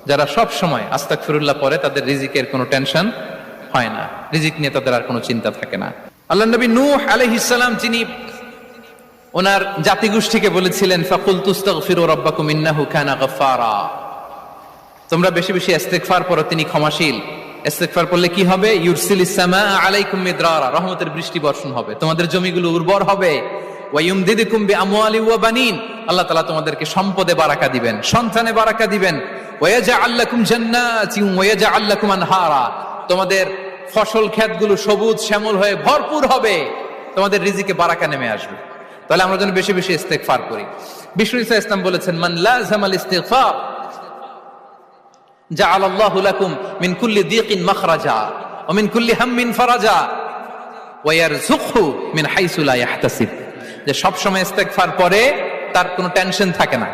যারা সব সময় আস্তাগফিরুল্লাহ পড়ে তাদের রিজিকের কোনো টেনশন হয় না, রিজিক নিয়ে তাদের আর কোনো চিন্তা থাকে না। আল্লাহ নবী নূহ আলাইহিস সালাম যিনি ওনার জাতিগোষ্ঠীকে বলেছিলেন ফাকুলতুস্তাগফিরু রাব্বাকুম ইন্নাহু কানা গাফফারা, তোমরা বেশি বেশি ইস্তিগফার পড়ো, তিনি ক্ষমাশীল। ইস্তিগফার পড়লে কি হবে? ইউরসিলিস সামাআ আলাইকুম মিদরারা, রহমতের বৃষ্টি বর্ষণ হবে, তোমাদের জমিগুলো উর্বর হবে। ওয়া ইউমদিদুকুম বিআমওয়ালি ওয়া বানিন, আল্লাহ তাআলা তোমাদেরকে সম্পদে বারাকা দিবেন, সন্তানে বারাকা দিবেন। ওয়া ইয়াজআল লাকুম জান্নাতিন ওয়া ইয়াজআল লাকুম আনহারা, তোমাদের ফসল ক্ষেতগুলো সবুজ শ্যামল হয়ে ভরপুর হবে, তোমাদের রিজিকে বারাকা নেমে আসবে। তাহলে আমরা যেন বেশি বেশি ইস্তিগফার করি। বিষ্ণু ঈসা ইসলাম বলেছেন, মান লাযামাল ইস্তিগফার জাআলাল্লাহু লাকুম মিন কুল্লি দিকিন মাখরাজা ওয়া মিন কুল্লি হাম্মিন ফারাজা ওয়া ইয়ারযুকহু মিন হাইসু লা ইয়াহতাসিব, যে সব সময় ইস্তিগফার পরে তার কোনো টেনশন থাকে না,